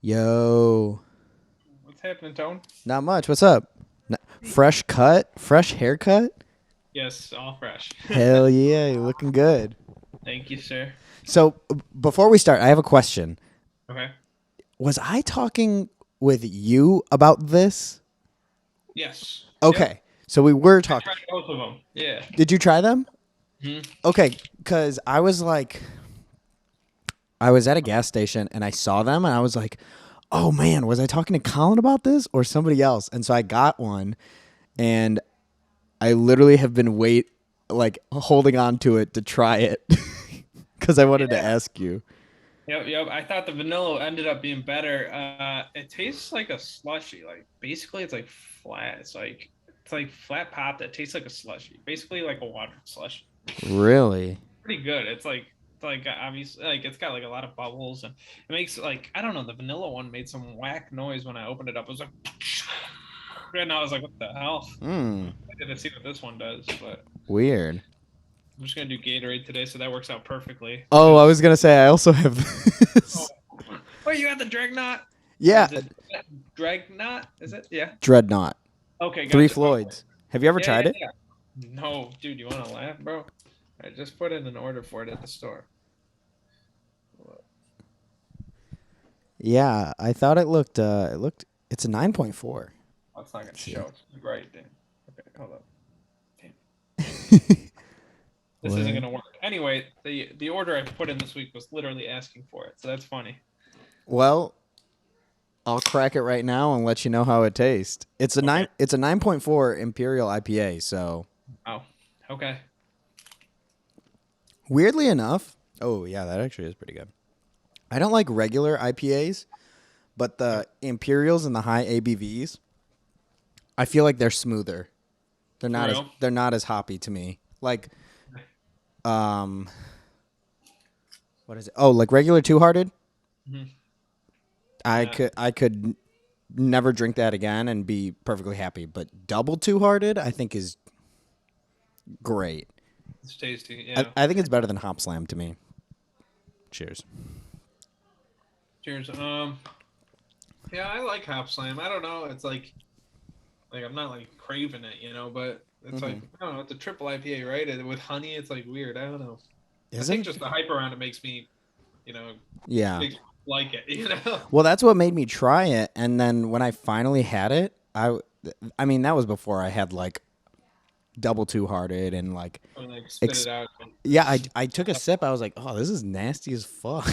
Yo, What's happening, Tone? not much. What's up? Fresh cut? Fresh haircut? Yes, all fresh. Hell yeah, you're looking good. Thank you, sir. So, before we start, I have a question. Okay. Was I talking with you about this? Yes. Yep. Okay, so we were I talking. tried both of them. Yeah. Did you try them? Hmm. Okay, because I was at a gas station and I saw them and I was like, oh man, was I talking to Colin about this or somebody else? And so I got one and I literally have been like holding on to it to try it because I wanted to Yeah. ask you. Yep. I thought the vanilla ended up being better. It tastes like a slushy. Like basically, it's like flat. It's like flat pop that tastes like a slushy. Basically, like a water slushy. Really? Pretty good. It's like obviously like it's got like a lot of bubbles and it makes like I don't know. The vanilla one made some whack noise when I opened it up. It was like, and I was like, what the hell? Hmm. I didn't see what this one does, but Weird. I'm just gonna do Gatorade today, so that works out perfectly. Oh, I Because was gonna say I also have oh, this. wait, you got the Dreadnought, or Yeah, is it Dreadnought? Is it? Yeah. Dreadnought. Okay, Three gotcha. Okay. Floyds. Have you ever Yeah, yeah, tried it? yeah. No, dude, you want to laugh, bro? I just put in an order for it at the store. Well, Yeah, I thought it looked. It's a 9.4. it's not gonna Let's see. show. It's right there. Okay, hold up. Damn. This isn't What? gonna work. Anyway, the order I put in this week was literally asking for it, so that's funny. Well, I'll crack it right now and let you know how it tastes. It's a Okay. nine. It's a 9.4 Imperial IPA. So Oh. Okay. weirdly enough, oh yeah, that actually is pretty good. I don't like regular IPAs, but Okay. the Imperials and the high ABVs, I feel like they're smoother. For real. They're not as hoppy to me. Like um, what is it? Oh, like regular Two Hearted. Hmm. I Nah, could never drink that again and be perfectly happy. But double Two Hearted, I think is great. it's tasty. Yeah. I think it's better than Hop Slam to me. Cheers. Cheers. Yeah, I like Hop Slam. I don't know. It's like I'm not like craving it, but it's like Hmm. I don't know. It's a triple IPA, right? And with honey, it's like weird. I don't know. I think Isn't? just the hype around it makes me, you know, Yeah. makes me like it. You know. Well, that's what made me try it. And then when I finally had it, I mean, that was before I had like double Two Hearted and like, And like spit ex- it out. yeah, I took a sip. I was like, oh, this is nasty as fuck.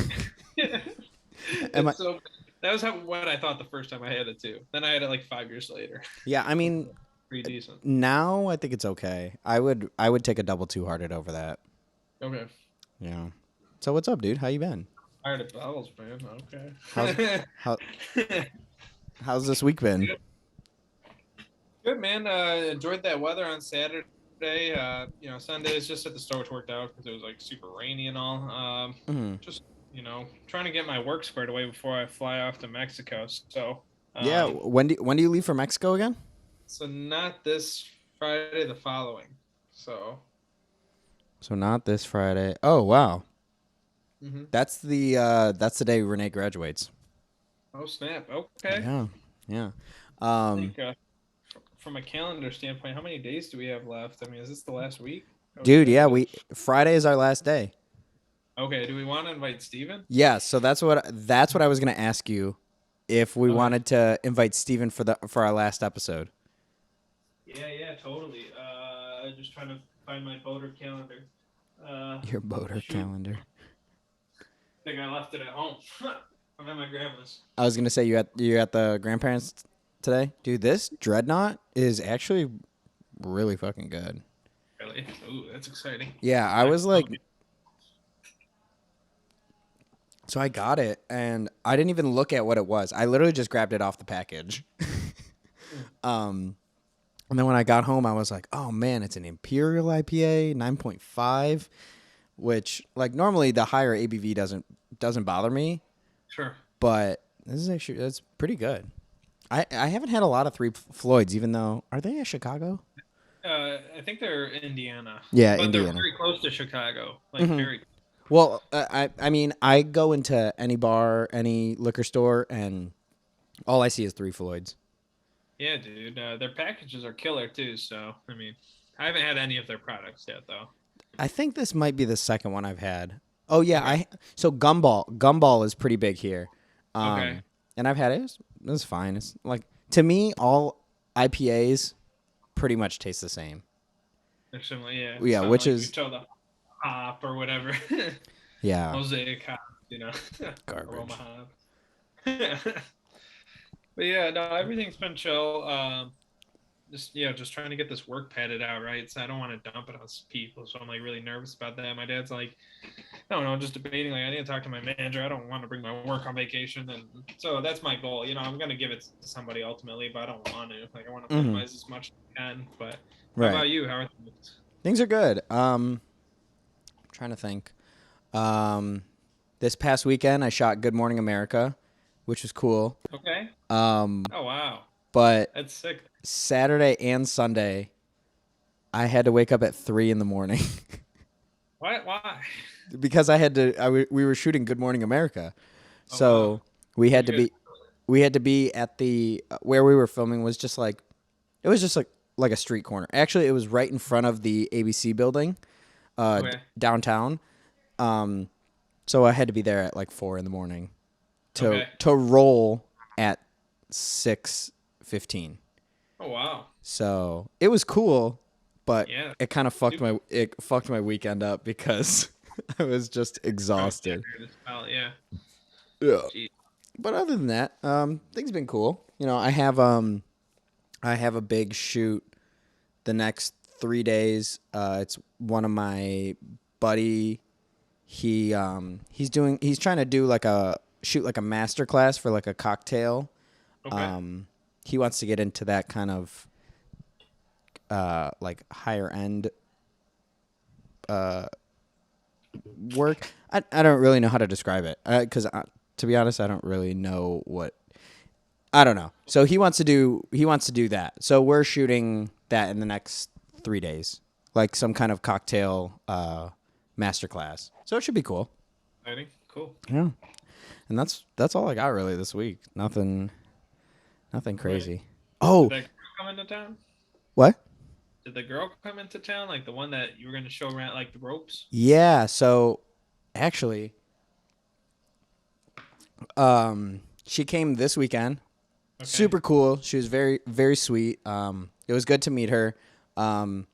Am I? It's so. That was what I thought the first time I had it too. Then I had it like 5 years later. Yeah, I mean, Pretty decent. now I think it's okay. I would take a double Two Hearted over that. Okay. Yeah. So what's up, dude? How you been? Tired of bowels, man. How's Okay. how how's this week been? Good man. Enjoyed that weather on Saturday. Sunday is just at the store, which worked out because it was like super rainy and all. Hmm. Just trying to get my work squared away before I fly off to Mexico. Yeah. Um, When do you leave for Mexico again? so not this Friday, the following. So, So not this Friday. Oh wow. hmm That's the day Renee graduates. oh snap. Okay. Yeah. Yeah. I Um think from a calendar standpoint, how many days do we have left? I mean, is this the last week? Oh dude, shit, yeah, it is. we Friday is our last day. Okay. Do we want to invite Steven? Yeah, so that's what I was going to ask you if we Okay. wanted to invite Steven for our last episode. Yeah, totally. Just trying to find my voter calendar. Your boater Shoot, calendar. I think I left it at home. I'm at my grandma's. I was going to say you at the grandparents today. Dude, this Dreadnought is actually really fucking good. Really? Ooh, that's exciting. Yeah, I I, was like okay. so I got it and I didn't even look at what it was. I literally just grabbed it off the package. um And then when I got home, I was like, "Oh man, it's an Imperial IPA, 9.5," which like normally the higher ABV doesn't bother me, Sure. but this is actually that's pretty good. I haven't had a lot of Three Floyds, even though are they a Chicago? I think they're Indiana, Yeah, but they're Indiana. very close to Chicago. Like Hmm. very. Well, I mean, I go into any bar, any liquor store, and all I see is Three Floyds. Yeah, dude. Their packages are killer too. So I mean, I haven't had any of their products yet though. I think this might be the second one I've had. Oh yeah, Okay. I so Gumball is pretty big here, Okay. and I've had it. It's fine. It's like to me, all IPAs pretty much taste the same. Actually, yeah, Yeah, it's not which like you is tell the hop or whatever. yeah Mosaic hop, you know, aroma garbage. hop. But yeah, no, everything's been chill. Just just trying to get this work padded out, right? So I don't want to dump it on people. So I'm like really nervous about that. My dad's like, I don't know, just debating. Like I need to talk to my manager. I don't want to bring my work on vacation, and so that's my goal. I'm gonna give it to somebody ultimately, but I don't want to. Like I want to Hmm. minimize as much as I can. But how Right, about you? How are things? things are good. I'm trying to think. Um, this past weekend I shot Good Morning America, which was cool. Okay. Um, Oh wow, but that's sick. Saturday and Sunday I had to wake up at 3 in the morning. Why? Why? Because we were shooting Good Morning America, Oh wow. so we What had did to you guys? be we had to be at the where we were filming was just like it was just like a street corner. Actually, it was right in front of the ABC building Okay. downtown. Um, so I had to be there at like 4 in the morning to Okay. roll at 6:15. Oh wow. So it was cool, but Yeah. it kind of Super it fucked my weekend up because I was just probably exhausted. tired as well. Yeah. Yeah. Jeez. But other than that, things been cool. I have a big shoot the next 3 days. It's one of my buddy. He's trying to do like a shoot like a master class for like a cocktail. Okay. Um, he wants to get into that kind of like higher end work. I don't really know how to describe it because to be honest, I don't really know what I don't know. So he wants to do that. So we're shooting that in the next 3 days, like some kind of cocktail masterclass. So it should be cool. Exciting. Cool. Yeah, and that's all I got really this week. Nothing Okay. crazy. Did Oh, that girl come into town? what? Did the girl come into town? Like the one that you were going to show around, like the ropes? Yeah. So actually, she came this weekend. Okay. Super cool. She was very sweet. It was good to meet her. Um,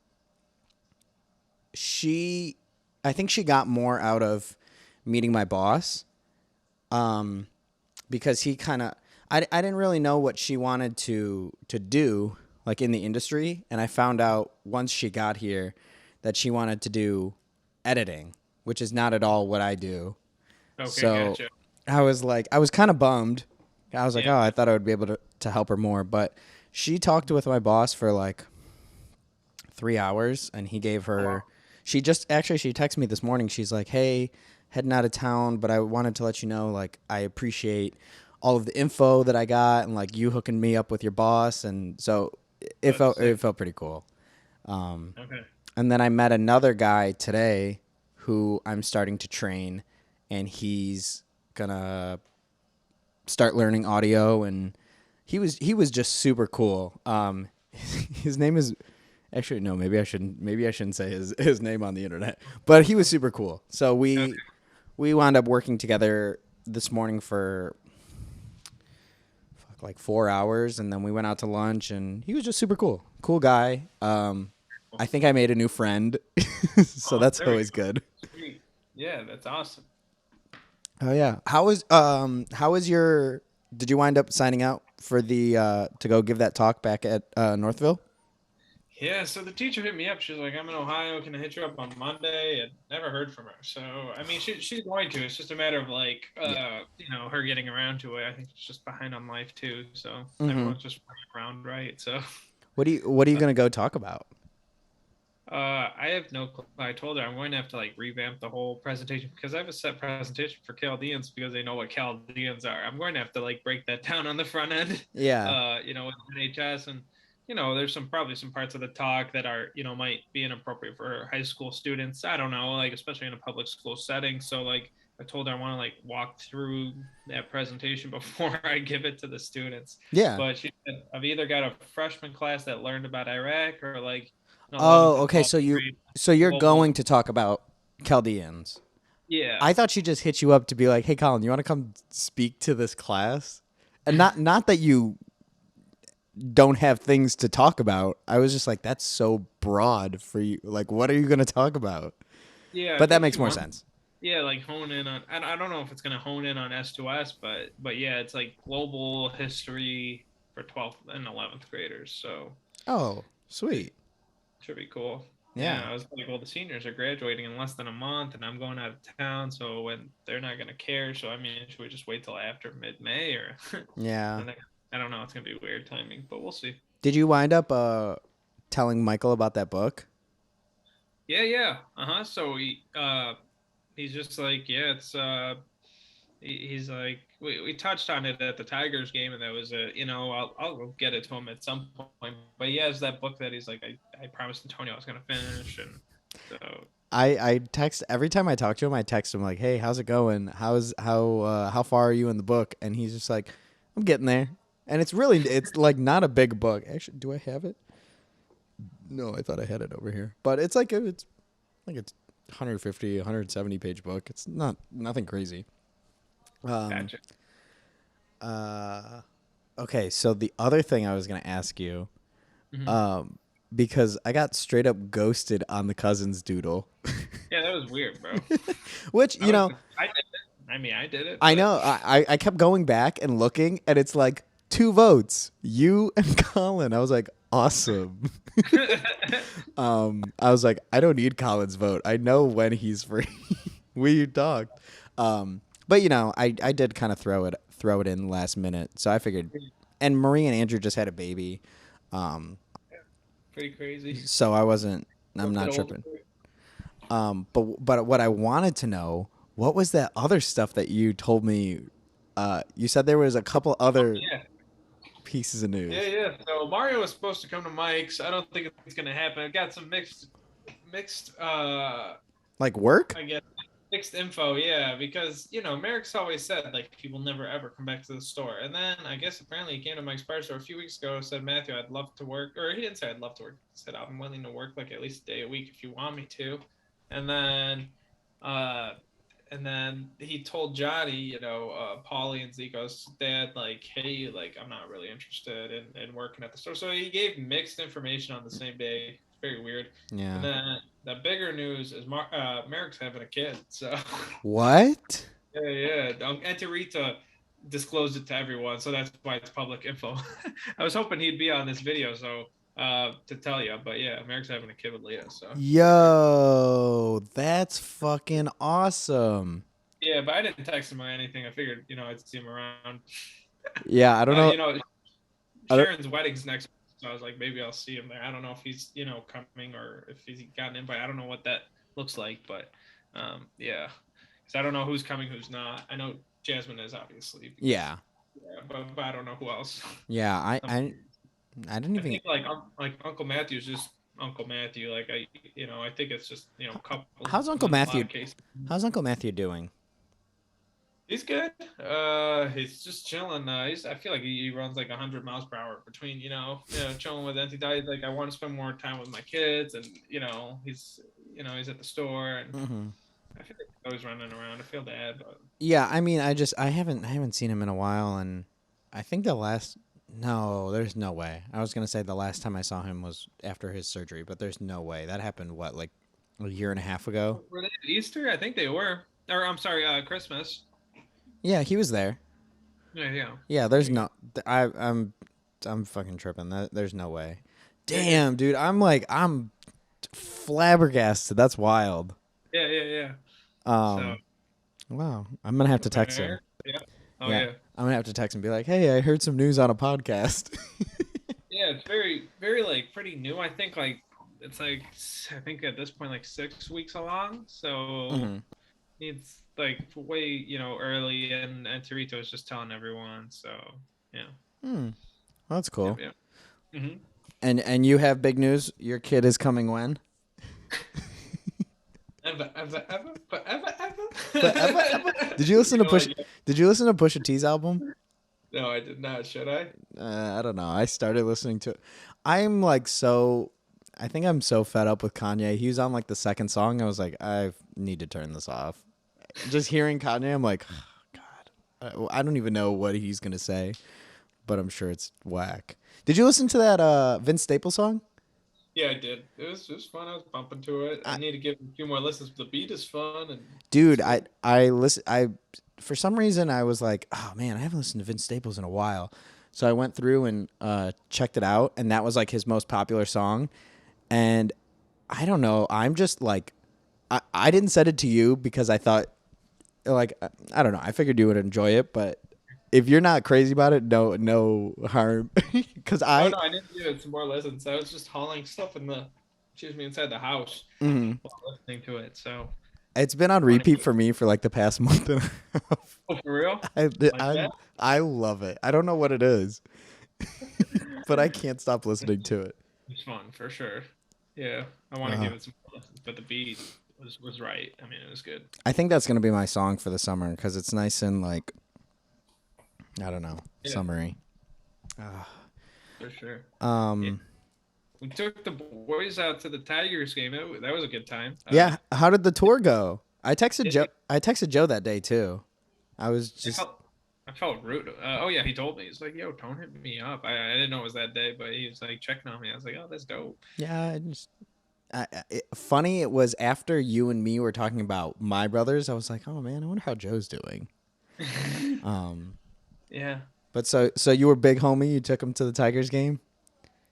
she I think she got more out of meeting my boss because he kind of I didn't really know what she wanted to do like in the industry, and I found out once she got here that she wanted to do editing, which is not at all what I do. Okay. So Gotcha. I was kind of bummed. I was like, Yeah. oh, I thought I would be able to help her more, but she talked with my boss for like 3 hours, and he gave Oh, wow. her. She just actually she texted me this morning. She's like, "Hey, heading out of town, but I wanted to let you know like I appreciate all of the info that I got and like you hooking me up with your boss." And so That's sick. it felt pretty cool. Um, Okay. and then I met another guy today who I'm starting to train, and he's gonna start learning audio, and he was just super cool. His name is actually no, maybe I shouldn't say his name on the internet, but he was super cool. So Okay. we wound up working together this morning for like 4 hours, and then we went out to lunch, and he was just super cool guy. Cool. I think I made a new friend, so Oh, that's there we always go. good. Sweet. Yeah, that's awesome. Oh yeah, how was your? Did you wind up signing out for the to go give that talk back at Northville? Yeah, so the teacher hit me up. She's like, "I'm in Ohio. Can I hit you up on Monday?" And never heard from her. So I mean, she's going to. It's just a matter of like, Yeah. her getting around to it. I think she's just behind on life too. So Mm-hmm. everyone's just running around, right? So, What are you gonna go talk about? I have no clue. I told her I'm going to have to like revamp the whole presentation because I have a set presentation for Chaldeans because they know what Chaldeans are. I'm going to have to like break that down on the front end, Yeah. with NHS and there's probably some parts of the talk that are, might be inappropriate for high school students. I don't know, like especially in a public school setting. So like I told her I want to like walk through that presentation before I give it to the students. Yeah. But she said I've either got a freshman class that learned about Iraq or like an 11th Oh, and okay. 12th So grade you're global. going to talk about Chaldeans. Yeah. I thought she just hit you up to be like, "Hey, Colin, you want to come speak to this class?" And not that you don't have things to talk about. I was just like, "That's so broad for you. Like, what are you going to talk about?" Yeah, I But that think she makes more wants. sense. Yeah, like hone in on. I don't know if it's gonna hone in on S2S, but yeah, it's like global history for 12th and 11th graders. So Oh, it sweet. should be cool. Yeah, Yeah. I was like, well, the seniors are graduating in less than a month, and I'm going out of town, so when they're not gonna care. So I mean, should we just wait till after mid-May or? Yeah. And then, I don't know. It's gonna be weird timing, but we'll see. Did you wind up telling Michael about that book? Yeah, yeah. Uh-huh. So he's just like, yeah, it's he's like we touched on it at the Tigers game, and that was I'll go get it to him at some point. But he has that book that he's like I promised Antonio I was gonna finish, and so I text every time I talk to him. I text him like, "Hey, how's it going? How far are you in the book?" And he's just like, "I'm getting there." And it's like not a big book. Actually, do I have it? No, I thought I had it over here. But it's 150, 170 page book. It's nothing crazy. Um. gotcha. Uh. Okay. So the other thing I was gonna ask you, Hmm. um, because I got straight up ghosted on the cousins doodle, Yeah, that was weird, bro. which I was I did it. I mean, I did it, I but know. I kept going back and looking, and it's like 2 votes, you and Colin. I was like, awesome. I was like, I don't need Colin's vote. I know when he's free. We talked. But I did kind of throw it in last minute, so I figured. And Marie and Andrew just had a baby, um, pretty crazy. so I wasn't. A I'm bit not older. tripping. But what I wanted to know, what was that other stuff that you told me? You said there was a couple other Yeah. pieces of Yeah, news, yeah. So Mario was supposed to come to Mike's. I don't think it's gonna happen. I got some mixed like work. I guess mixed info, yeah, because Merrick's always said like he will never ever come back to the store, and then I guess apparently he came to Mike's bar store a few weeks ago. Said Matthew, I'd love to work, or he didn't say I'd love to work. He said I'm willing to work like at least a day a week if you want me to, and then, uh, and then he told Johnny, Paulie and Zico's dad, like, hey, like I'm not really interested in working at the store. So he gave mixed information on the same day. It's very weird. And Yeah. then the bigger news is Merrick's having a kid. So What? yeah, yeah. Enterita disclosed it to everyone, so that's why it's public info. I was hoping he'd be on this video, so to tell you, but yeah, Merrick's having a kid with Leah, so pretty crazy. Yo, that's fucking awesome. Yeah, but I didn't text him or anything. I figured, I'd see him around. Yeah, I don't Uh, know. you know, I don't, Sharon's wedding's next week, so I was like, maybe I'll see him there. I don't know if he's, coming or if he's got an invite. I don't know what that looks like, but yeah, because I don't know who's coming, who's not. I know Jasmine is obviously because, yeah, yeah, but I don't know who else. yeah. Um, I didn't I even. think like Uncle Matthew's just Uncle Matthew. Like I think it's just couples How's Uncle in a lot Matthew? of cases. How's Uncle Matthew doing? He's good. He's just chilling. I feel like he runs like 100 miles per hour between chilling with Entity. Like I want to spend more time with my kids, and he's at the store, and Hmm. I feel like he's always running around. I feel bad, but Yeah, I mean, I haven't seen him in a while, and I think the last. No, there's no way. I was gonna say the last time I saw him was after his surgery, but there's no way that happened. What, like a year and a half ago? were they at Easter? I think they were. Or I'm sorry, Christmas. Yeah, he was there. Yeah, yeah. Yeah, There there's you go. no. I'm fucking tripping. There's no way. Yeah, yeah, Damn, dude. I'm flabbergasted. That's wild. yeah, yeah, yeah. So Um, wow. I'm gonna have to text him. where? Yeah. Oh Yeah, yeah. I'm gonna have to text him and be like, "Hey, I heard some news on a podcast." Yeah, it's very, very like pretty new. I think like it's like I think at this point like 6 weeks along. So Hmm. it's like way early, and Torito is just telling everyone. So yeah, Hmm. Well, that's yeah, cool. yeah. Hmm. And you have big news. Your kid is coming when? Ever, ever, ever, forever, Forever, ever. ever. Did you listen to You're Push? like, Did you listen to Pusha T's album? no, I did not. Should I? I don't know. I started listening to. I'm like so. I think I'm so fed up with Kanye. He was on like the second song. I was like, I need to turn this off. Just hearing Kanye, I'm like, oh, God. I don't even know what he's gonna say, but I'm sure it's whack. Did you listen to that Vince Staples song? Yeah, I did. It was fun. I was bumping to it. I I, need to give it a few more listens. The beat is fun and it's dude, good. I listen. I for some reason I was like, oh man, I haven't listened to Vince Staples in a while. So I went through and checked it out, and that was like his most popular song. And I don't know. I'm just like, I didn't send it to you because I thought, like, I don't know. I figured you would enjoy it, but if you're not crazy about it, no harm. Because Oh no, I didn't give it some more listens. I was just hauling stuff in the, excuse me, inside the house mhm. while listening to it. So It's been on funny. repeat for me for like the past month and a half. Oh, for real? I, Like I, that? I love it. I don't know what it is, but I can't stop listening to it. It's fun for sure. Yeah, I want to Uh, give it some more listens, but the beat was right. I mean, it was good. I think that's gonna be my song for the summer because it's nice and like I don't know, Yeah, summery. for sure. Yeah. Um, We took the boys out to the Tigers game. That was a good time. yeah. How did the tour go? I texted Joe. It, I texted Joe that day too. I was I just felt I felt rude. Oh yeah, he told me. He's like, "Yo, Tone hit me up." I didn't know it was that day, but he was like checking on me. I was like, "Oh, that's dope." yeah. Funny. It was after you and me were talking about my brothers. I was like, oh man, I wonder how Joe's doing. Um, Yeah. but so you were big homie. You took him to the Tigers game.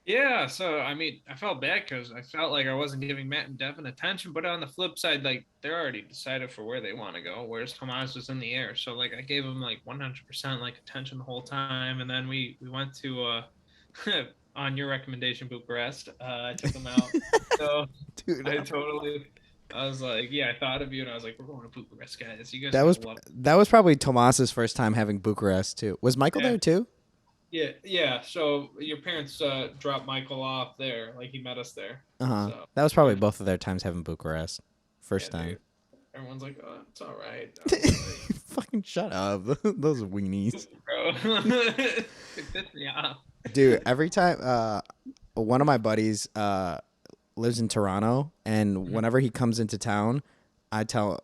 Yeah, so I mean, I felt bad because I felt like I wasn't giving Matt and Devin attention, but on the flip side, like they're already decided for where they want to go, whereas Tomas was in the air. So like I gave him like 100% like attention the whole time, and then we went to on your recommendation Bucharest. I took him out, so Dude, I was like, yeah, I thought of you, and I was like, we're going to Bucharest, guys. You guys that are was gonna love it. that was probably Tomas's first time having Bucharest too. Was Michael Yeah. there too? Yeah, yeah. So your parents dropped Michael off there, like he met us there. Uh huh. So That was probably both of their times having Bucharest. yeah, First time. dude. Everyone's like, "Oh, it's all right." I was like, Fucking shut up. Those weenies. "Bro, it pissed me off." Dude, every time one of my buddies lives in Toronto and Mhm. whenever he comes into town, I tell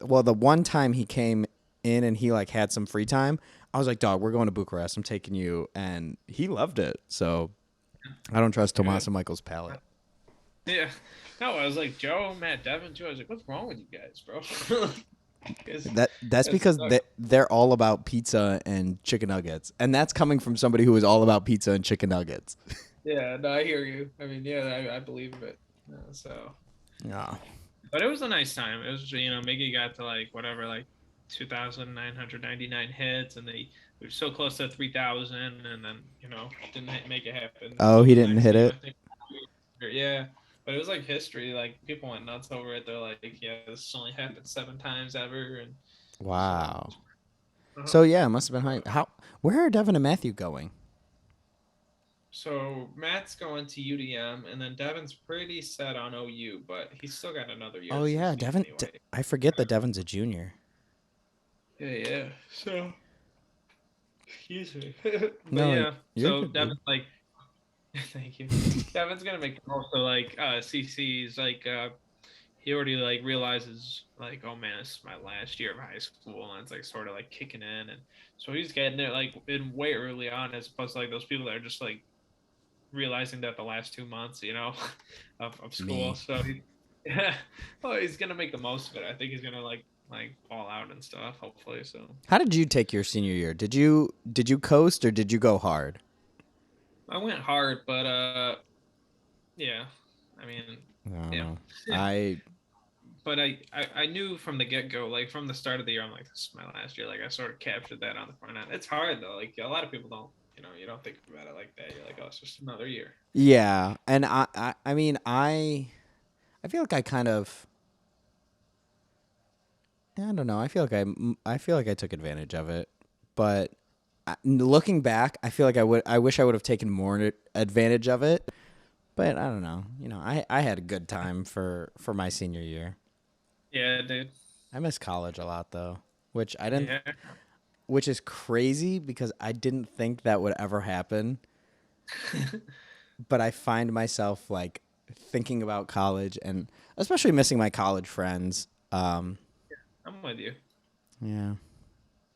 well, the one time he came in and he like had some free time, I was like, "Dog, we're going to Bucharest. I'm taking you." And he loved it. So, I don't trust Yeah, Tomas and Michael's palate. yeah. No, I was like Joe, Matt, Devin, too. I was like, "What's wrong with you guys, bro?" That's That because sucks. they're all about pizza and chicken nuggets. And that's coming from somebody who is all about pizza and chicken nuggets. Yeah, no, I hear you. I mean, yeah, I believe it. So, Yeah. but it was a nice time. It was, Miggy got to like whatever, like 2,999 hits, and we were so close to 3,000, and then didn't make it happen Oh, until he the didn't next hit game, I it. think. Yeah, but it was like history. Like people went nuts over it. They're like, yeah, this only happened 7 times ever, and so. Wow. uh So yeah, it must have been high. How? Where are Devin and Matthew going? So Matt's going to UDM, and then Devin's pretty set on OU, but he's still got another year Oh of yeah, CC Devin. anyway. I forget that Devin's a junior. Yeah, yeah. So excuse me, but No, yeah. you're So good, dude. Devin's like, thank you. Devin's gonna make the most of like CC's like he already like realizes like, oh man, this is my last year of high school, and it's like sort of like kicking in, and so he's getting it like in way early on, as opposed to like those people that are just like realizing that the last 2 months, of school. Me. So yeah, well, he's gonna make the most of it. I think he's gonna like ball out and stuff. Hopefully, so How did you take your senior year? Did you coast or did you go hard? I went hard, but yeah, I mean, I don't yeah. know. I But I knew from the get go, like from the start of the year, I'm like, this is my last year. Like I sort of captured that on the front end. It's hard though. Like a lot of people don't, you don't think about it like that. You're like, oh, it's just another year. yeah, and I mean I feel like I kind of I don't know. I feel like I took advantage of it, but looking back, I feel like I wish I would have taken more advantage of it. But I don't know. I had a good time for my senior year. Yeah, dude. I miss college a lot though, which I didn't Yeah. which is crazy because I didn't think that would ever happen, but I find myself like thinking about college and especially missing my college friends. I'm with you. Yeah.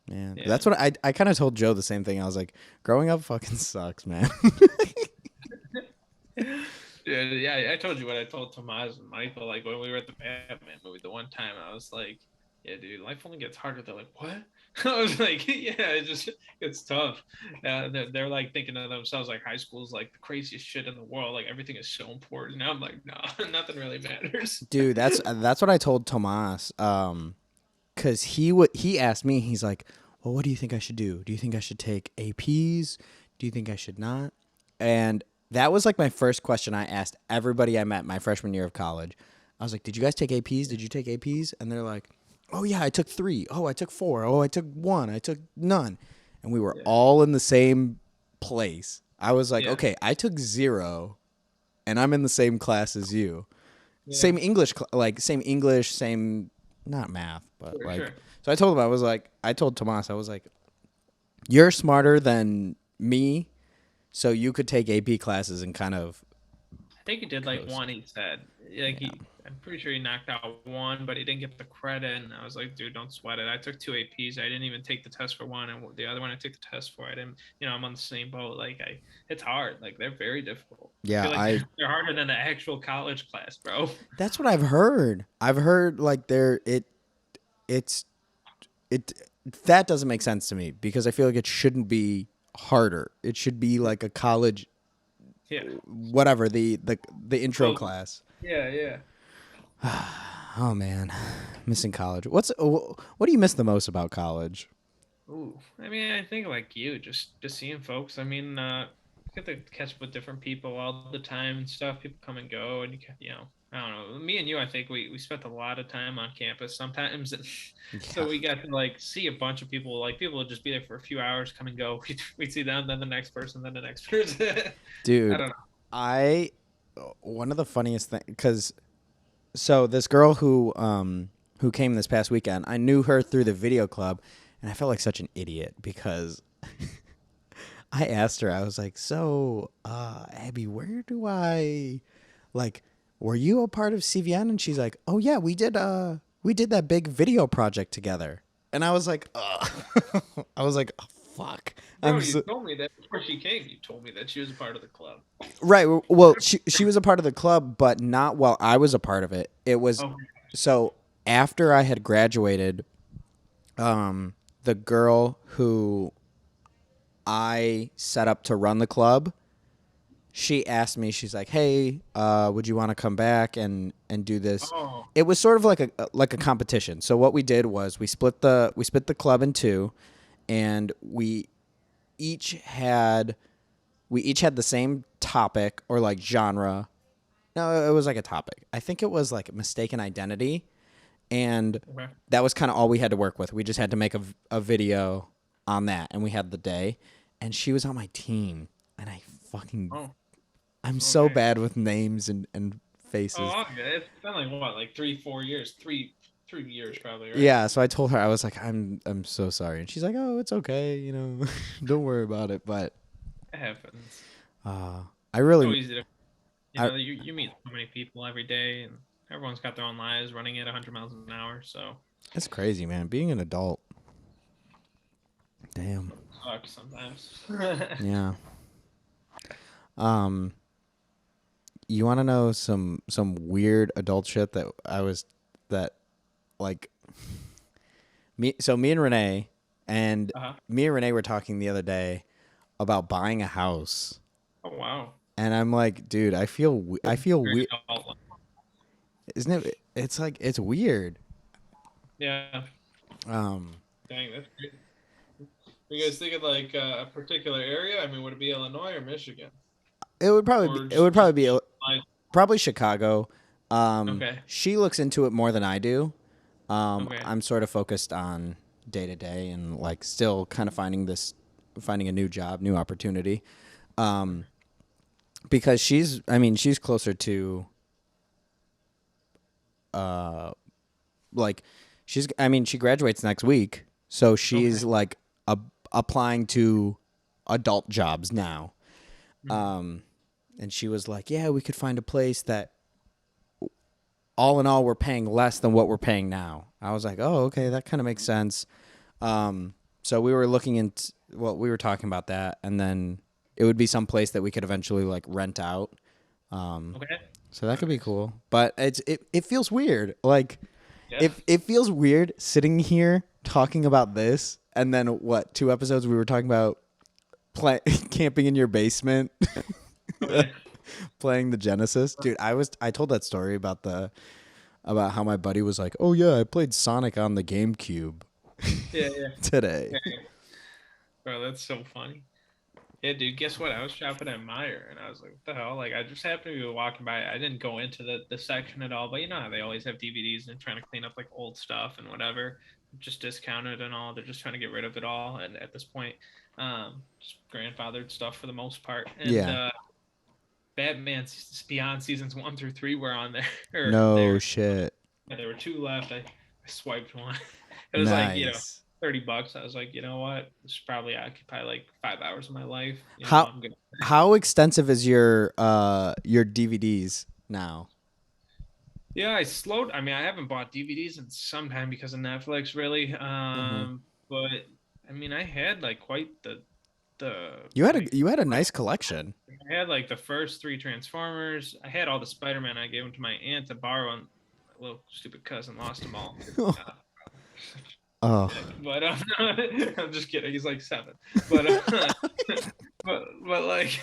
Yeah. Yeah. That's what I kind of told Joe the same thing. I was like, growing up fucking sucks, man. Yeah, I told you what I told Tomas and Michael, like when we were at the Batman movie the one time, I was like, yeah, dude, life only gets harder. They're like, what? I was like, yeah, it just it's tough. They're like thinking of themselves like high school is like the craziest shit in the world. Like everything is so important. And I'm like, no, nothing really matters. Dude, that's what I told Tomas. Cause he asked me, he's like, well, what do you think I should do? Do you think I should take APs? Do you think I should not? And that was like my first question I asked everybody I met my freshman year of college. I was like, did you guys take APs? Did you take APs? And they're like, oh yeah, I took 3. Oh, I took 4. Oh, I took 1. I took none. And we were Yeah. all in the same place. I was like, Yeah. okay, I took 0 and I'm in the same class as you. Yeah. Same English, like same English, same not math, but For like. sure. So I told him, I told Tomas, I was like, you're smarter than me, so you could take AP classes and kind of I think he did like coast. one. He said, like Yeah, I'm pretty sure he knocked out one, but he didn't get the credit. And I was like, dude, don't sweat it. I took two APs. I didn't even take the test for one, and the other one I took the test for. I didn't, I'm on the same boat. Like it's hard. Like they're very difficult. I yeah. feel like they're harder than the actual college class, bro. That's what I've heard. I've heard like it's it that doesn't make sense to me because I feel like it shouldn't be harder. It should be like a college, Yeah. whatever the intro Well, class. yeah, yeah. Oh man, missing college. What do you miss the most about college? Ooh, I mean, I think like you, just seeing folks. I mean, you get to catch up with different people all the time and stuff. People come and go, and I don't know. Me and you, I think we spent a lot of time on campus sometimes, and so Yeah, we got to like see a bunch of people. Like people would just be there for a few hours, come and go. We'd see them, then the next person, then the next person. I dude. don't know. I One of the funniest things because so this girl who came this past weekend, I knew her through the video club, and I felt like such an idiot because I asked her, I was like, "So, Abby, where do I like? Were you a part of CVN?" And she's like, "Oh yeah, we did that big video project together." And I was like, "Ugh." I was like, oh, "Fuck." Bro, I'm you so told me that before she came. You told me that she was a part of the club. right. Well, she was a part of the club, but not while I was a part of it. It was Oh, so after I had graduated, the girl who I set up to run the club, she asked me, she's like, "Hey, would you want to come back and do this?" oh, It was sort of like a competition. So what we did was we split the club in two, and each had we each had the same topic or like genre. No, it was like a topic. I think it was like mistaken identity, and okay. that was kind of all we had to work with. We just had to make a video on that, and we had the day. And she was on my team, and Oh, I'm so okay. bad with names and faces. Oh, okay. It's been like what, like 3, 4 years, 3 years probably, right? Yeah, so I told her I was like, I'm so sorry, and she's like, oh, it's okay, don't worry about it. But It happens. uh, I So really, easy to, I you meet so many people every day, and everyone's got their own lives running at 100 miles an hour. So it's crazy, man. Being an adult, damn. it sucks sometimes. Yeah. Um, you want to know some weird adult shit that like me and Renee and Uh-huh. me and Renee were talking the other day about buying a house. Oh wow. And I'm like, dude, I feel Very weird. adult. Isn't it? It's like it's weird. Yeah. Um, Dang, that's great. You guys thinking like a particular area? I mean, would it be Illinois or Michigan, or it would just probably be like probably Chicago. okay, She looks into it more than I do. okay, I'm sort of focused on day to day and like still kind of finding a new job, new opportunity. Um, because she's closer to uh like she graduates next week, so she's Okay. like applying to adult jobs now. Mhm. Um and she was like, "Yeah, we could find a place that all in all we're paying less than what we're paying now." I was like, "Oh, okay, that kind of makes sense." So we were looking into we were talking about that, and then it would be some place that we could eventually like rent out. Um, Okay. so that could be Nice. cool, but it feels weird. Like Yeah. it feels weird sitting here talking about this, and then what? 2 episodes we were talking about camping in your basement, Oh yeah. playing the Genesis. Dude, I told that story about how my buddy was like, "Oh yeah, I played Sonic on the GameCube Yeah, yeah. today." Yeah. Bro, that's so funny. Yeah, dude, guess what? I was shopping at Meyer and I was like, what the hell? Like I just happened to be walking by. I didn't go into the section at all, but you know how they always have DVDs and trying to clean up like old stuff and whatever. Just discounted and all. They're just trying to get rid of it all. And at this point, just grandfathered stuff for the most part. And Yeah. Batman's Beyond seasons 1 through 3 were on there or No there. shit. Yeah, there were two left. I swiped one. It was like, Nice. $30. I was like, you know what? This should probably occupy like 5 hours of my life. How I'm good. how extensive is your DVDs now? Yeah, I slowed. I mean, I haven't bought DVDs in some time because of Netflix, really. Hmm. But I mean, I had like quite the like You had a nice collection. I had like the first three Transformers. I had all the Spider-Man. I gave them to my aunt to borrow, and my little stupid cousin lost them all. Uh, Oh, but I'm just kidding. He's like 7. But but like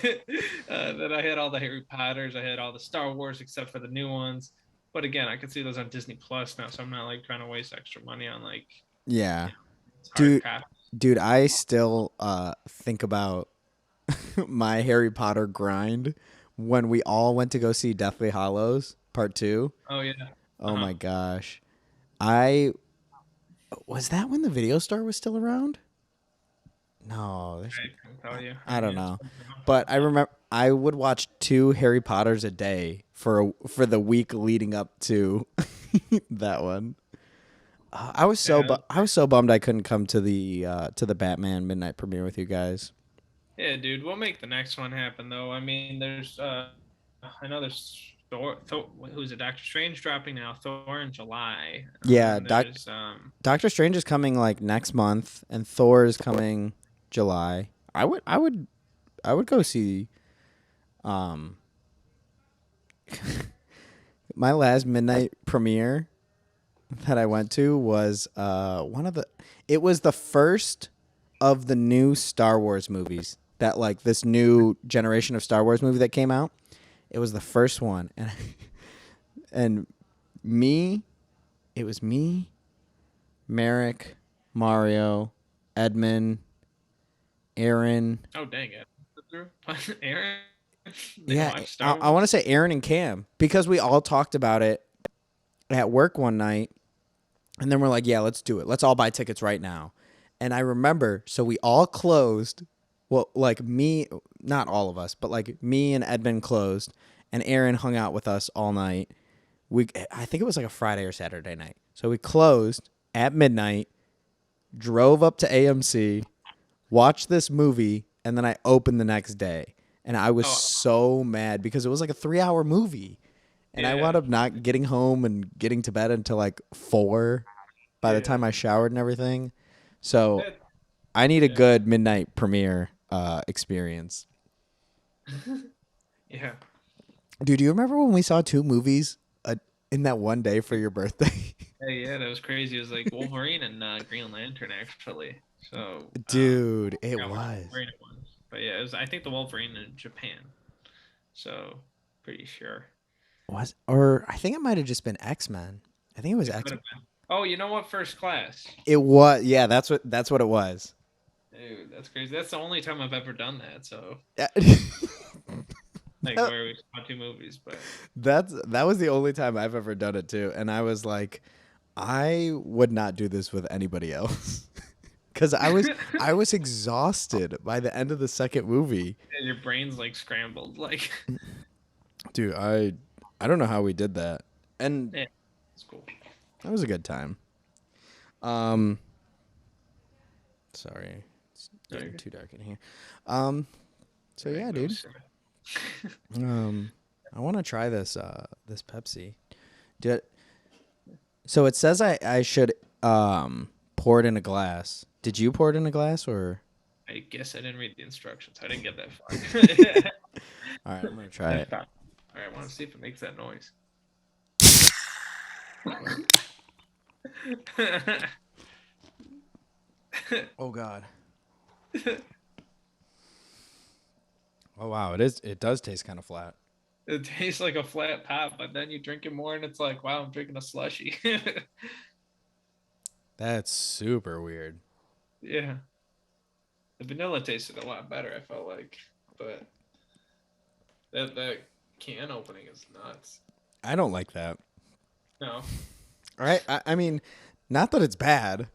then I had all the Harry Potters. I had all the Star Wars except for the new ones. But again, I could see those on Disney Plus now, so I'm not like trying to waste extra money on like yeah. you know hard Dude, copy. dude, I still think about my Harry Potter grind when we all went to go see Deathly Hollows Part 2. Oh yeah. Oh Uh-huh. my gosh. I was that when the video store was still around? No, I can tell you. I I don't mean, it's know. been around for a But I while. remember I would watch 2 Harry Potters a day for the week leading up to that one. Yeah, I was so bummed I couldn't come to the Batman midnight premiere with you guys. yeah, dude. We'll make the next one happen though. I mean, there's I know there's who's it? Doctor Strange dropping now. Thor in July, and Yeah, then there's Doctor Strange is coming like next month, and Thor is coming July. I would go see um my last midnight premiere that I went to was one of the it was the first of the new Star Wars movies that like this new generation of Star Wars movie that came out. It was the first one, and me it was me, Merrick, Mario, Edmund, Aaron. oh dang it, Aaron didn't Yeah, watch Star I want to Wars. say Aaron and Cam because we all talked about it at work one night. And then we're like, yeah, let's do it. Let's all buy tickets right now. And I remember, so we all closed. Well, like me, not all of us, but like me and Edmund closed, and Aaron hung out with us all night. I think it was like a Friday or Saturday night. So we closed at midnight, drove up to AMC, watched this movie, and then I opened the next day. And I was Oh so mad because it was like a 3 hour movie. And I wound yeah, up not getting home and getting to bed until like 4 by the yeah, time I showered and everything. So that, I need a yeah, good midnight premiere experience. yeah. Dude, do you remember when we saw 2 movies in that one day for your birthday? Hey, yeah, that was crazy. It was like Wolverine and Green Lantern actually. So Dude, it forgot which was. Wolverine it was, but yeah, it was. I think the Wolverine in Japan. So pretty sure Was or I think it might have just been X-Men. I think it was it X. could have been. Oh, you know what? First Class. It was, yeah, that's what it was. Dude, that's crazy. That's the only time I've ever done that. So like That- where we saw 2 movies, but that was the only time I've ever done it too, and I was like, I would not do this with anybody else because I was exhausted by the end of the second movie. And your brain's like scrambled. Like, Dude, I don't know how we did that. And yeah, it's cool. that was a good time. Um sorry. It's getting too dark in here. So yeah, dude. I want to try this Pepsi. Did, so it says I should pour it in a glass. Did you pour it in a glass or? I guess I didn't read the instructions. I didn't get that far. All right, I'm gonna try it. All right, I want to see if it makes that noise. Oh God. Oh wow, it does taste kind of flat. It tastes like a flat pop, but then you drink it more and it's like, wow, I'm drinking a slushy. That's super weird. Yeah. The vanilla tasted a lot better, I felt like. But that can opening is nuts. I don't like that. No. All right, I mean, not that it's bad,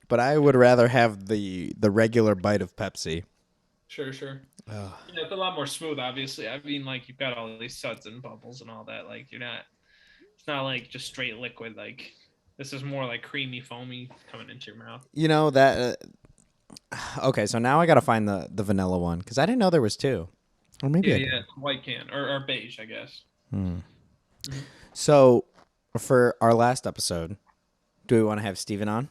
but I would rather have the regular bite of Pepsi. Sure, sure. Ugh. Yeah, it's a lot more smooth, obviously. I mean, like, you've got all these suds and bubbles and all that. Like, it's not like just straight liquid. Like, this is more like creamy, foamy coming into your mouth. You know that. Okay, so now I gotta find the vanilla one because I didn't know there was two, or maybe I did. Yeah, white can or beige, I guess. So, for our last episode, do we want to have Steven on?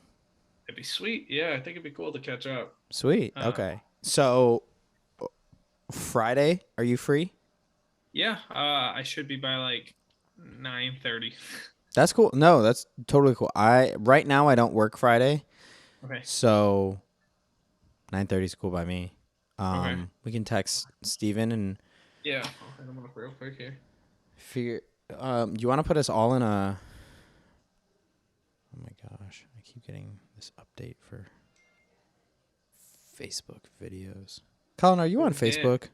It'd be sweet. Yeah, I think it'd be cool to catch up. Sweet. Okay. So, Friday, are you free? Yeah, I should be by like 9:30. That's cool. No, that's totally cool. Right now I don't work Friday, Okay. so 9:30 is cool by me. Okay. We can text Steven and Yeah. I'll hit him up real quick here. figure. Do you want to put us all in a? Oh my gosh, I keep getting this update for Facebook videos. Colin, are you on Facebook?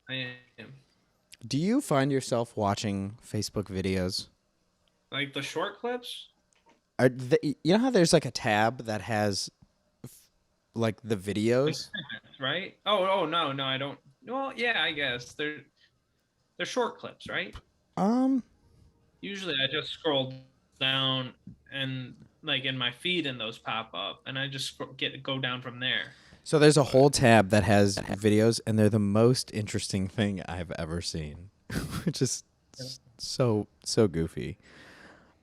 I am. Do you find yourself watching Facebook videos? Like the short clips? You know how there's like a tab that has like the videos? Right? Oh no, I don't. Well, yeah, I guess they're short clips, right? Usually Usually I just scroll down and like in my feed and those pop up and I just go down from there. So there's a whole tab that has videos, and they're the most interesting thing I've ever seen, which is so goofy.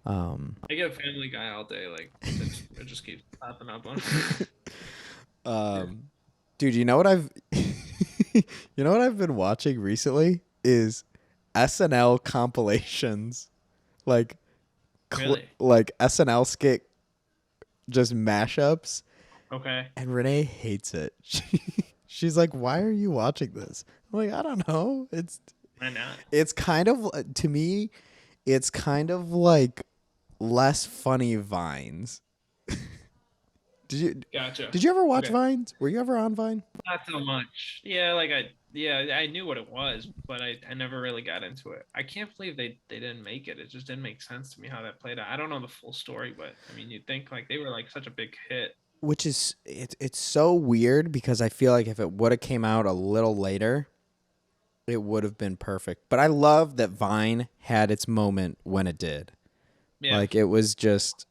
I get Family Guy all day, like it just keeps popping up on. Dude, you know what I've been watching recently is SNL compilations, like Really? like SNL skit just mashups. Okay. And Renee hates it. She's like, "Why are you watching this?" I'm like, "I don't know. Why not? It's kind of, to me, it's kind of like less funny Vines." Gotcha. Did you ever watch Okay. Vines? Were you ever on Vine? Not so much. Yeah, I knew what it was, but I never really got into it. I can't believe they didn't make it. It just didn't make sense to me how that played out. I don't know the full story, but I mean, you'd think like they were like such a big hit. Which is it's so weird because I feel like if it would have came out a little later, it would have been perfect. But I love that Vine had its moment when it did. Yeah. Like it was just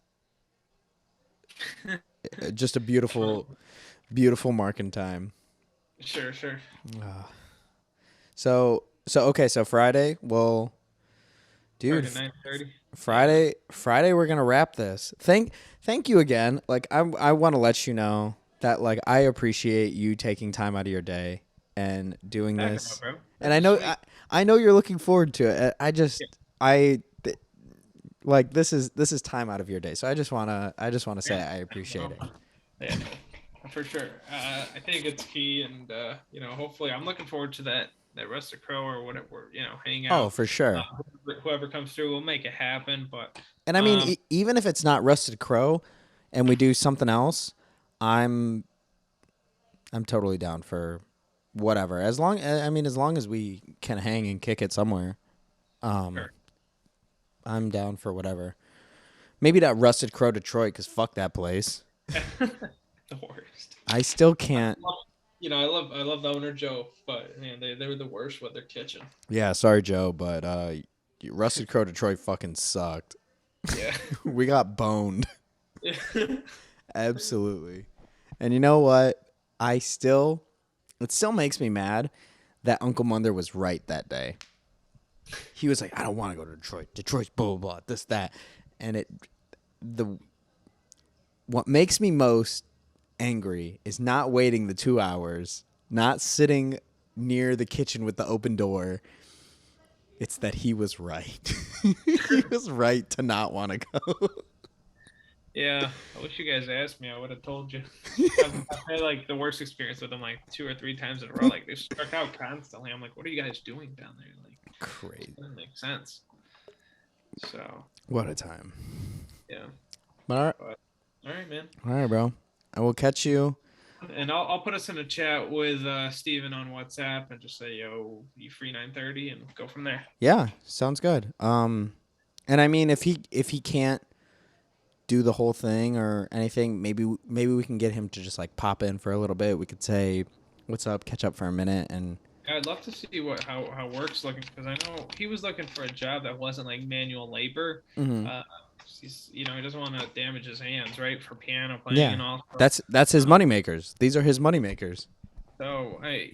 a beautiful mark in time. Sure. So okay, so Friday, well, dude, 9:30. Friday we're gonna wrap this. Thank you again. Like I want to let you know that like I appreciate you taking time out of your day and doing this. Bro. And I know you're looking forward to it. Like this is time out of your day. So I just wanna say I appreciate it. Yeah, for sure. I think it's key, and hopefully, I'm looking forward to that Rusted Crow or whatever. Hang out. Oh, for sure. Whoever comes through, we'll make it happen. But and I mean, even if it's not Rusted Crow, and we do something else, I'm totally down for whatever. As long as we can hang and kick it somewhere, sure. I'm down for whatever. Maybe not Rusted Crow Detroit, because fuck that place. The worst. I still I can't. love, I love the owner Joe, but man, they were the worst with their kitchen. Yeah, sorry, Joe, but Rusted Crow Detroit fucking sucked. Yeah. We got boned. Yeah. Absolutely. And you know what? It still makes me mad that Uncle Munder was right that day. He was like, I don't want to go to Detroit. Detroit's blah, blah, blah, this, that. And the, what makes me most angry is not waiting the 2 hours, not sitting near the kitchen with the open door. It's that he was right. He was right to not want to go. Yeah, I wish you guys asked me. I would have told you. I've had like the worst experience with them like two or three times in a row. Like they struck out constantly. I'm like, what are you guys doing down there? Like, Crazy. doesn't make sense. So What a time. yeah. All right, But all right, man. all right, bro. I will catch you. And I'll put us in a chat with Steven on WhatsApp and just say, yo, you free 9:30 and go from there. Yeah, sounds good. And I mean, if he can't do the whole thing or anything, maybe we can get him to just like pop in for a little bit. We could say, "What's up?" Catch up for a minute, and I'd love to see how work's looking because I know he was looking for a job that wasn't like manual labor. mhm. Uh, he doesn't want to damage his hands, right, for piano playing Yeah, and all. that's his money makers. These are his money makers. So I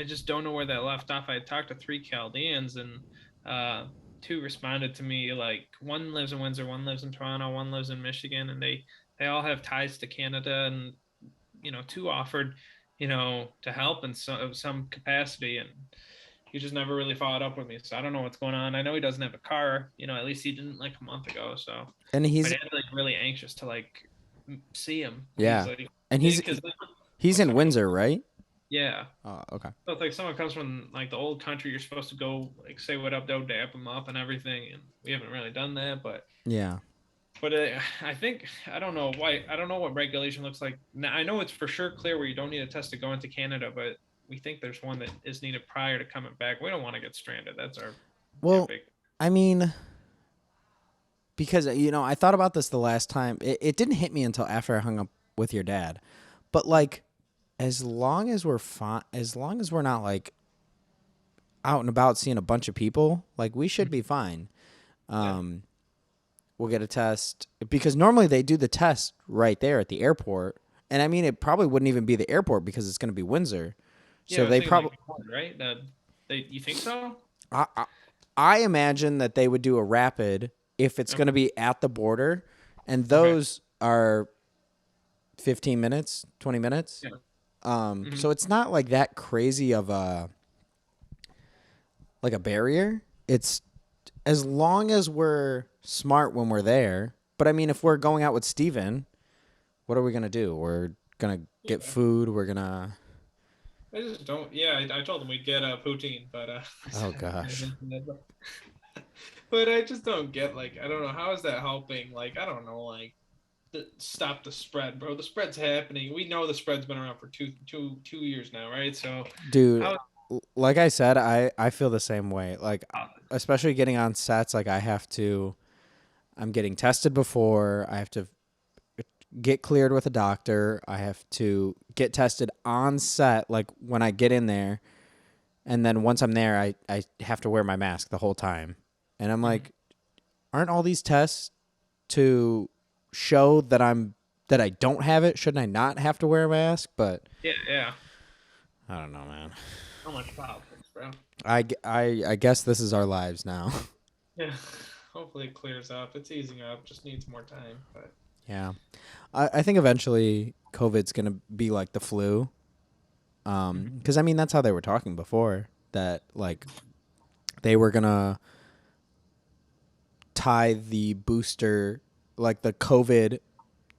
just don't know where that left off. I talked to three Chaldeans and uh, two responded to me like one lives in Windsor, one lives in Toronto, one lives in Michigan, and they all have ties to Canada, and two offered to help in some capacity, and he just never really followed up with me. So I don't know what's going on. I know he doesn't have a car. At least he didn't like a month ago. So And my he's dad's like really anxious to like see him. yeah, He's like, and because he's in Windsor, right? yeah. Oh, okay. So it's like someone comes from like the old country, you're supposed to go like say what up, don't dap them up and everything, and we haven't really done that. Yeah. But I think I don't know why I don't know what regulation looks like. Now I know it's for sure clear where you don't need a test to go into Canada, but we think there's one that is needed prior to coming back. We don't want to get stranded. That's our Well, big. I mean, because I thought about this the last time. It didn't hit me until after I hung up with your dad. But like, as long as we're fine, as long as we're not like out and about seeing a bunch of people, like we should be fine. Yeah. We'll get a test because normally they do the test right there at the airport. And I mean, it probably wouldn't even be the airport because it's going to be Windsor. Yeah, I So was they thinking like probably, right. You think so? I, I, I imagine that they would do a rapid if it's going to be at the border. And those are 15 minutes, 20 minutes. Yeah. So it's not like that crazy of a barrier. It's as long as we're smart when we're there. But I mean, if we're going out with Steven, what are we gonna do? We're gonna get food. We're gonna. I just don't. Yeah, I told them we'd get poutine, but Oh gosh. but I just don't get like I don't know how is that helping. Like I don't know like stop the spread, bro. The spread's happening. We know the spread's been around for two years now, right? So, Dude, how? like I said, I feel the same way. Like, especially getting on sets, like I'm getting tested before. I have to get cleared with a doctor. I have to get tested on set, like when I get in there. And then once I'm there, I have to wear my mask the whole time. And I'm like, aren't all these tests to show that I don't have it? Shouldn't I not have to wear a mask? But Yeah. I don't know, man. So much politics, bro. I guess this is our lives now. Yeah. Hopefully it clears up. It's easing up. Just needs more time. But Yeah. I think eventually COVID's going to be like the flu. Because, I mean, that's how they were talking before, that, like, they were going to tie the booster, like the COVID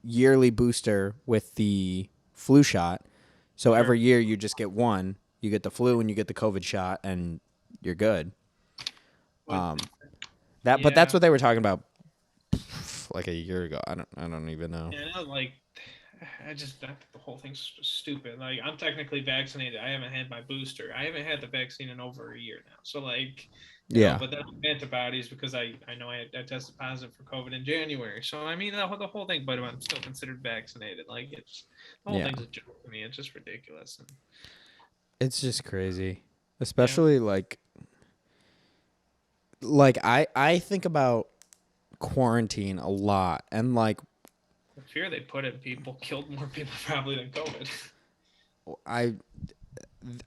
yearly booster with the flu shot. So every year you just get one. You get the flu and you get the COVID shot, and you're good. But that's what they were talking about like a year ago. I don't even know. Yeah, I know, like I think the whole thing's just stupid. Like, I'm technically vaccinated. I haven't had my booster. I haven't had the vaccine in over a year now. So like, Yeah. but then antibodies because I know I tested positive for COVID in January. So I mean the whole thing, but I'm still considered vaccinated. Like it's the whole Yeah. thing's a joke to me. It's just ridiculous. And It's just crazy. yeah, Especially like I think about quarantine a lot and like the fear they put in people killed more people probably than COVID. I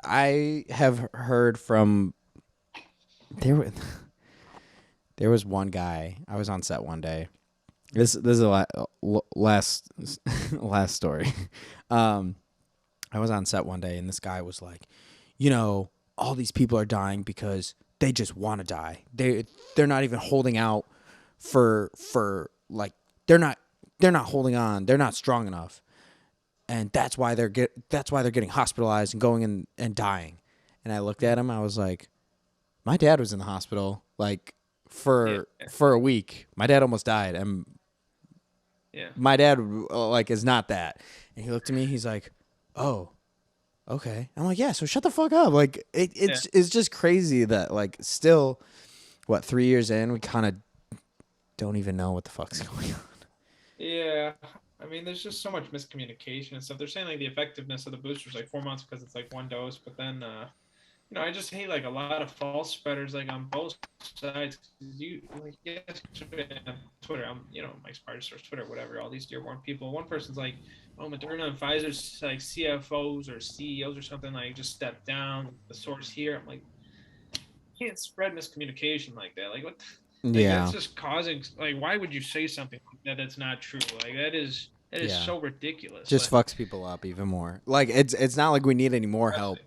I have heard from there wa- there was one guy. I was on set one day. This is a last last story. Um I was on set one day and this guy was like, you know, all these people are dying because they just want to die. They're not even holding out for like they're not holding on. They're not strong enough. And that's why they're getting hospitalized and going in and dying. And I looked at him. I was like, my dad was in the hospital like Yeah, for a week. My dad almost died, and yeah, my dad like is not that. And he looked at me. He's like, oh, okay. I'm like, yeah. So shut the fuck up. Like yeah. it's just crazy that like still, what, 3 years in, we kind of don't even know what the fuck's going on. Yeah, I mean, there's just so much miscommunication and stuff. They're saying like the effectiveness of the booster is like 4 months because it's like one dose, but then I just hate like a lot of false spreaders like on both sides. 'Cause you like yesterday on Twitter, Mike Sparks Twitter, whatever. All these Dearborn people. One person's like, "Oh, Moderna and Pfizer's like CFOs or CEOs or something like just stepped down." The source here, I'm like, you can't spread miscommunication like that. Like what? Like that's Yeah. just causing. Like, why would you say something like that that's not true? Like that is Yeah. so ridiculous. Just Like fucks people up even more. Like it's not like we need any more help.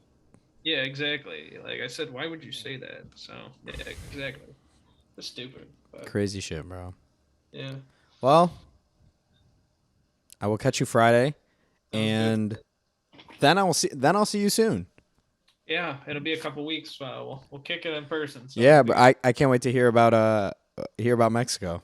yeah, exactly. Like I said, why would you say that? So yeah, exactly. It's stupid, but Crazy shit, bro. yeah, Well, I will catch you Friday, sounds good. and then I'll see you soon. Yeah, it'll be a couple weeks. We'll kick it in person. So it'll Yeah, be but good. I can't wait to hear about Mexico.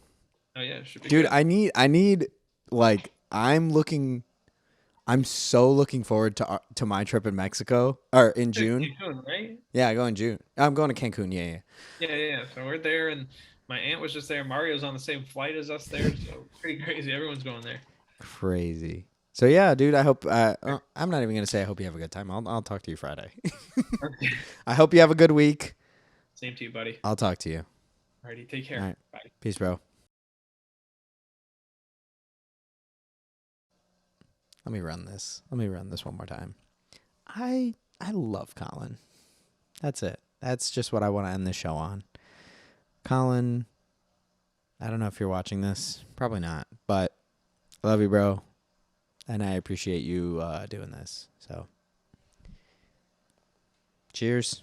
Oh yeah, it should be Dude, good. I need like I'm so looking forward to my trip in Mexico or in June. Cancun, right? Yeah, I go in June. I'm going to Cancun. Yeah, yeah. Yeah. So we're there, and my aunt was just there. Mario's on the same flight as us there, so pretty crazy. Everyone's going there. Crazy. So yeah, dude, I hope I'm not even going to say I hope you have a good time. I'll talk to you Friday. I hope you have a good week. Same to you, buddy. I'll talk to you. Alrighty, take All care. right. Bye. Peace, bro. Let me run this. Let me run this one more time. I love Colin. That's it. That's just what I want to end this show on. Colin, I don't know if you're watching this. Probably not. But I love you, bro. And I appreciate you doing this. So, cheers.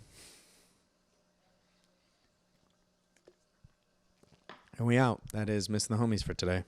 And we out. That is Missing the Homies for today.